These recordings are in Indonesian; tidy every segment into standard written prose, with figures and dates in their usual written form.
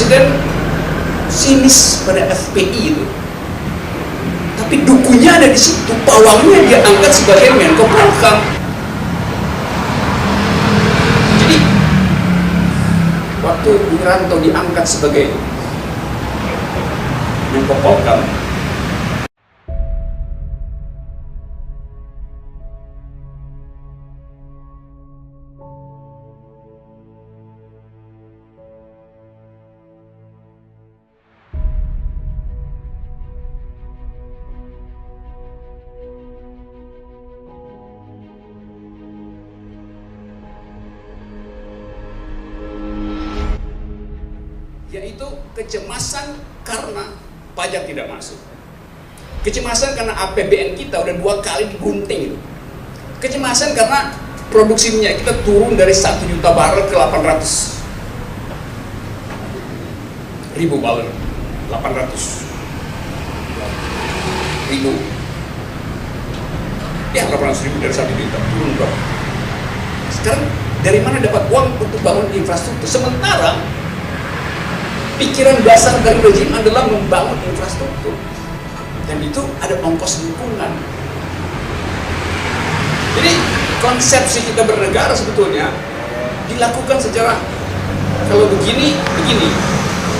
Presiden sinis pada FPI itu, tapi dukunya ada di situ, pawangnya dia angkat sebagai Menko Polhukam. Jadi waktu Wiranto diangkat sebagai Menko Polhukam, yaitu kecemasan karena pajak tidak masuk, kecemasan karena APBN kita udah 2 kali digunting itu, kecemasan karena produksi minyak kita turun dari 1 juta barel ke 800.000 barel, 800.000 ya, 800.000 dari 1 juta turun berapa? Sekarang dari mana dapat uang untuk bangun infrastruktur, sementara pikiran dasar dari rezim adalah membangun infrastruktur, dan itu ada ongkos lingkungan. Jadi konsepsi kita bernegara sebetulnya dilakukan secara kalau begini,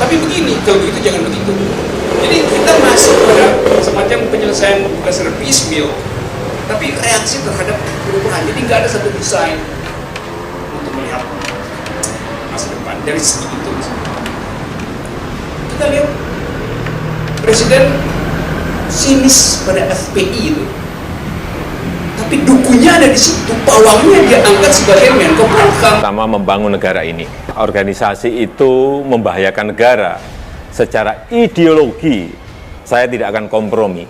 tapi begini, kalau begitu jangan begitu. Jadi kita masuk pada semacam penyelesaian dasar piecemeal, tapi reaksi terhadap perubahan. Jadi nggak ada satu desain untuk melihat masa depan dari segi itu. Kita lihat Presiden sinis pada FPI itu, tapi dukunya ada di situ, pawangnya dia angkat sebagai Menko Polhukam. Pertama, membangun negara ini. Organisasi itu membahayakan negara. Secara ideologi, saya tidak akan kompromi.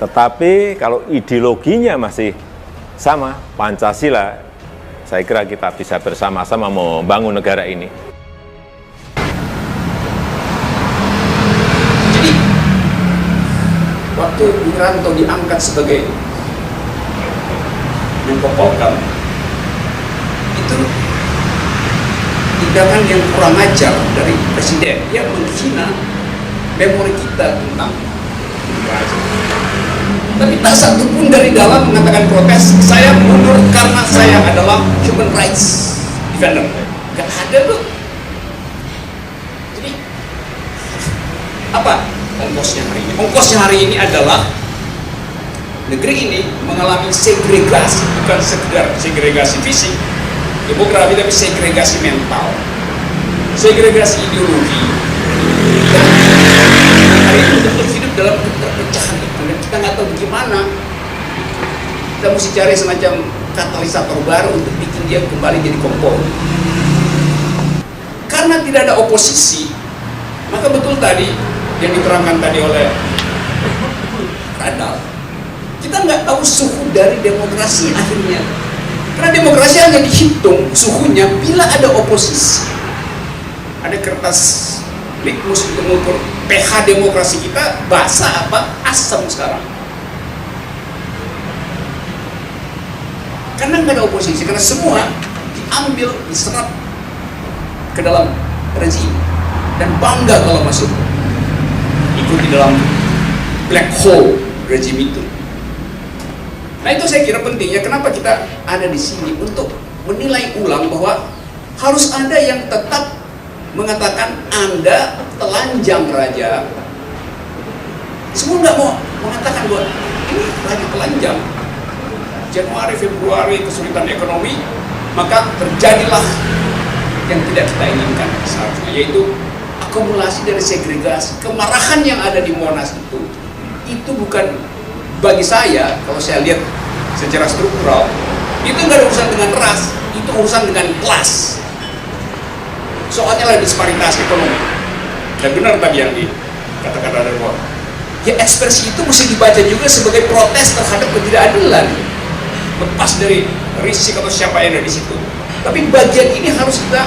Tetapi kalau ideologinya masih sama, Pancasila, saya kira kita bisa bersama-sama membangun negara ini. Waktu Wiranto diangkat sebagai Menko Polhukam, itu tindakan yang kurang ajar dari Presiden. Dia menghina memori kita tentang demokrasi. Tapi tak satu pun dari dalam mengatakan protes, saya mundur karena saya adalah human rights defender. Gak ada tuh. Jadi apa ongkosnya hari ini? Ongkosnya hari ini adalah negeri ini mengalami segregasi, bukan sekedar segregasi fisik, demografi, tapi segregasi mental, segregasi ideologi. Dan hari ini betul hidup dalam perpecahan itu, dan kita nggak tahu bagaimana. Kita mesti cari semacam katalisator baru untuk bikin dia kembali jadi kompon. Karena tidak ada oposisi, maka betul tadi yang diterangkan tadi oleh Radal, kita nggak tahu suhu dari demokrasi akhirnya. Karena demokrasi hanya dihitung suhunya bila ada oposisi. Ada kertas litmus untuk mengukur pH demokrasi kita, basah apa asam sekarang. Karena nggak ada oposisi, karena semua diambil, diserap ke dalam rezim dan bangga kalau masuk ikut di dalam black hole rezim itu. Nah, itu saya kira pentingnya kenapa kita ada di sini, untuk menilai ulang bahwa harus ada yang tetap mengatakan Anda telanjang raja. Semua nggak mau mengatakan bahwa ini raja telanjang. Januari, Februari kesulitan ekonomi, maka terjadilah yang tidak kita inginkan seharusnya, yaitu akumulasi dari segregasi, kemarahan yang ada di Monas itu bukan, bagi saya, kalau saya lihat secara struktural, itu nggak ada urusan dengan ras, itu urusan dengan kelas. Soalnya lah disparitas ekonomi. Dan benar tadi yang dikatakan Radar, ya ekspresi itu mesti dibaca juga sebagai protes terhadap ketidakadilan, lepas dari risik atau siapa yang ada di situ. Tapi bagian ini harus kita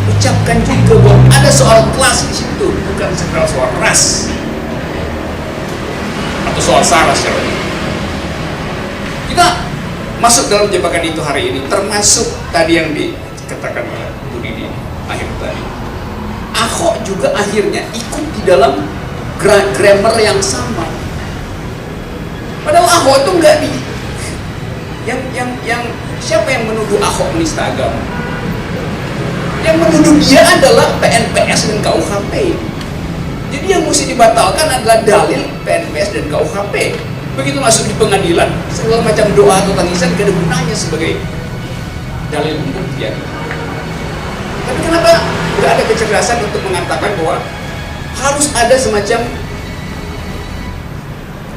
ucapkan juga bahwa ada soal kelas di situ, bukan sekedar soal ras atau soal sara secara umum. Kita masuk dalam jebakan itu hari ini, termasuk tadi yang dikatakan oleh Bu Didi akhir tadi. juga akhirnya ikut di dalam grammar yang sama. Padahal Ahok itu nggak di yang siapa yang menuduh Ahok menista agama? Yang menuduh dia adalah PNPS dan KUHP. Jadi yang mesti dibatalkan adalah dalil PNPS dan KUHP. Begitu masuk di pengadilan, segala macam doa atau tangisan gak ada gunanya sebagai dalil pembuktian. Tapi kenapa nggak ada kecerdasan untuk mengatakan bahwa harus ada semacam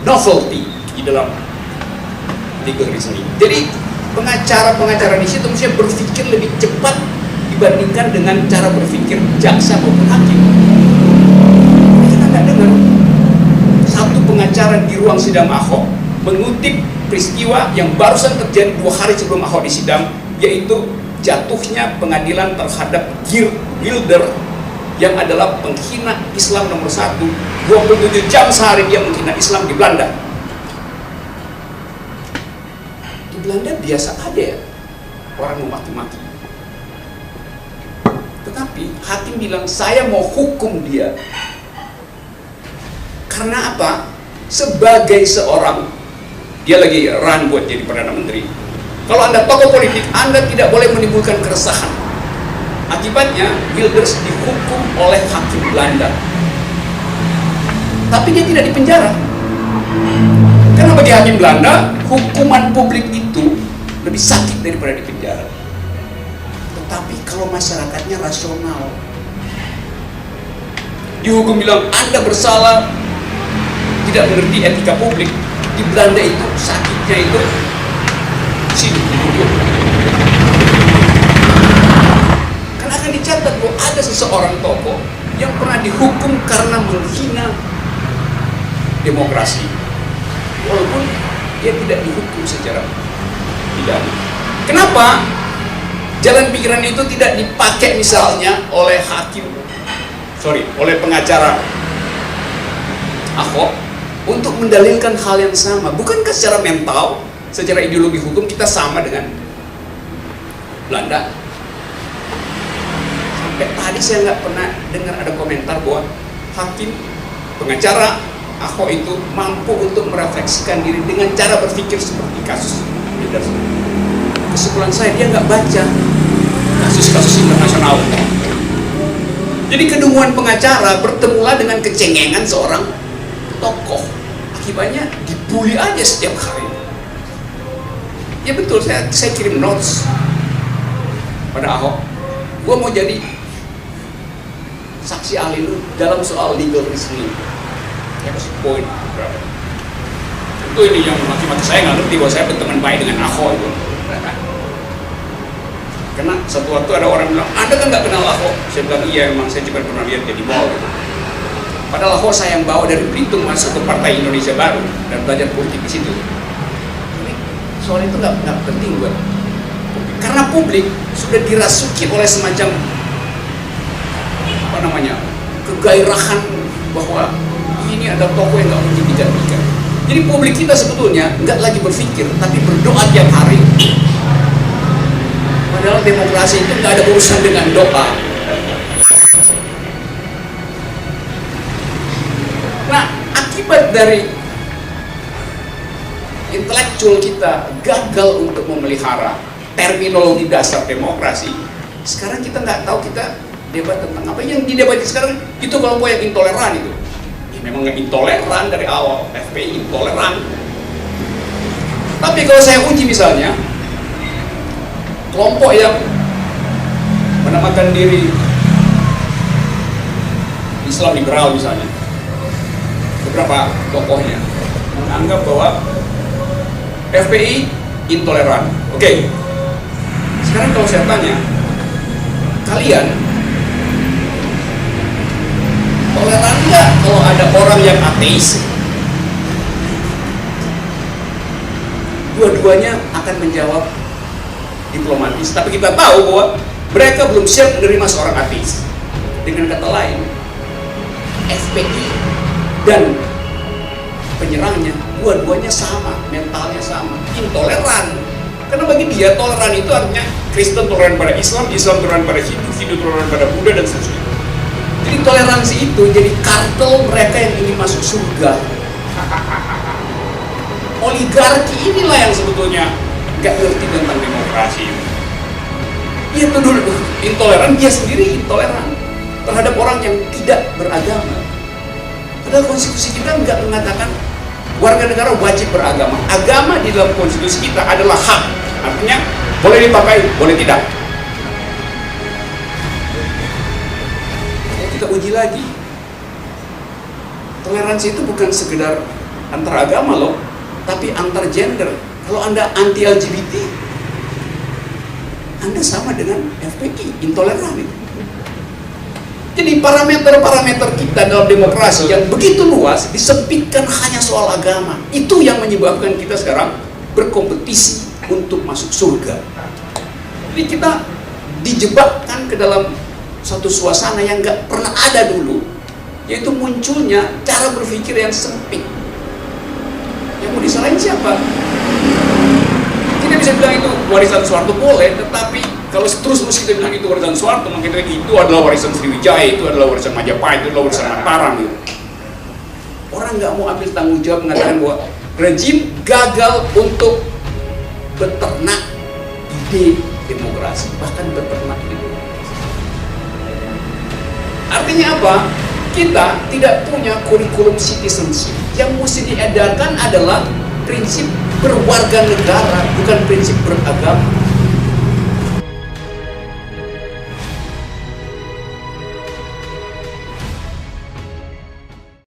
novelty di dalam legal reasoning. Jadi pengacara di situ mesti berpikir lebih cepat dibandingkan dengan cara berpikir jaksa maupun hakim. Kita nggak dengar satu pengacara di ruang sidang Ahok mengutip peristiwa yang barusan terjadi 2 hari sebelum Ahok disidang, yaitu jatuhnya pengadilan terhadap Geert Wilders yang adalah penghina Islam nomor 1. 27 jam sehari dia menghina Islam di Belanda. Di Belanda biasa aja ya orang memaki-maki. Tetapi hakim bilang saya mau hukum dia. Karena apa? Sebagai seorang, dia lagi run buat jadi Perdana Menteri. Kalau Anda tokoh politik, Anda tidak boleh menimbulkan keresahan. Akibatnya, Wilders dihukum oleh hakim Belanda. Tapi dia tidak dipenjara. Karena bagi hakim Belanda, hukuman publik itu lebih sakit daripada dipenjara. Tetapi kalau masyarakatnya rasional, dihukum bilang Anda bersalah, tidak mengerti etika publik. Di Belanda itu sakitnya itu sini duduk. Karena akan dicatat bahwa ada seseorang tokoh yang pernah dihukum karena menghina demokrasi, walaupun dia tidak dihukum secara pidana. Kenapa jalan pikiran itu tidak dipakai misalnya oleh oleh pengacara Ahok untuk mendalilkan hal yang sama? Bukankah secara mental, secara ideologi hukum kita sama dengan Belanda? Sampai tadi saya nggak pernah dengar ada komentar bahwa hakim pengacara Ahok itu mampu untuk merefleksikan diri dengan cara berpikir seperti kasus Wilders. Kesimpulan saya, dia nggak baca kasus-kasus internasional. Jadi kedunguan pengacara bertemulah dengan kecengengan seorang tokoh. Akibatnya dibully aja setiap hari. Ya betul, saya kirim notes pada Ahok. Gua mau jadi saksi ahli lu dalam soal legal reasoning. Ya kasih poin berapa? Tentu ini yang maki-maki saya nggak ngerti bahwa saya berteman baik dengan Ahok itu. Karena satu waktu ada orang bilang, Anda kan nggak kenal Ahok. Saya bilang iya, emang saya cuma pernah lihat dia di mall gitu. Padahal Ahok saya yang bawa dari Belitung masuk ke Partai Indonesia Baru dan belajar politik di situ. Soal itu nggak penting buat publik. Karena publik sudah dirasuki oleh semacam kegairahan bahwa ini ada tokoh yang nggak mungkin digantikan. Jadi publik kita sebetulnya nggak lagi berpikir, tapi berdoa tiap hari. Padahal demokrasi itu nggak ada urusan dengan doa. Nah, akibat dari intelektual kita gagal untuk memelihara terminologi dasar demokrasi, sekarang kita nggak tahu kita debat tentang apa. Yang didebati sekarang itu kelompok yang intoleran itu. Ya, memang nggak intoleran dari awal, FPI intoleran. Tapi kalau saya uji misalnya, kelompok yang menamakan diri Islam liberal misalnya, beberapa tokohnya menganggap bahwa FPI intoleran. Oke. Sekarang kalau saya tanya, kalian toleran nggak kalau ada orang yang ateis? Dua-duanya akan menjawab diplomatis, tapi kita tahu bahwa mereka belum siap menerima seorang ateis. Dengan kata lain, FPI dan penyerangnya dua-duanya sama, mentalnya sama, intoleran. Karena bagi dia toleran itu artinya Kristen toleran pada Islam, Islam toleran pada Hindu, Hindu toleran pada Buddha dan seterusnya. Jadi toleransi itu jadi kartel mereka yang ingin masuk surga. Oligarki inilah yang sebetulnya nggak ngerti tentang demokrasi. Dia tuduh intoleran, dia sendiri intoleran terhadap orang yang tidak beragama. Padahal konstitusi kita nggak mengatakan warga negara wajib beragama. Agama di dalam konstitusi kita adalah hak. Artinya boleh dipakai, boleh tidak. Ya, kita uji lagi. Toleransi itu bukan sekedar antar agama loh, tapi antar gender. Kalau Anda anti LGBT, Anda sama dengan FPI, intoleran. Jadi parameter-parameter kita dalam demokrasi yang begitu luas disempitkan hanya soal agama. Itu yang menyebabkan kita sekarang berkompetisi untuk masuk surga. Jadi kita dijebakkan ke dalam satu suasana yang nggak pernah ada dulu, yaitu munculnya cara berpikir yang sempit. Yang mau disalahin siapa? Kita bisa bilang itu warisan Soeharto boleh, tetapi kalau terus kita bilang itu warisan Soeharto, maka itu adalah warisan Sriwijaya, itu adalah warisan Majapahit, itu adalah warisan Mataram. Gitu. Orang nggak mau ambil tanggung jawab mengatakan bahwa rejim gagal untuk beternak ide demokrasi, bahkan beternak ide demokrasi. Artinya apa? Kita tidak punya kurikulum citizenship. Yang mesti diedarkan adalah prinsip berwarga negara, bukan prinsip beragama.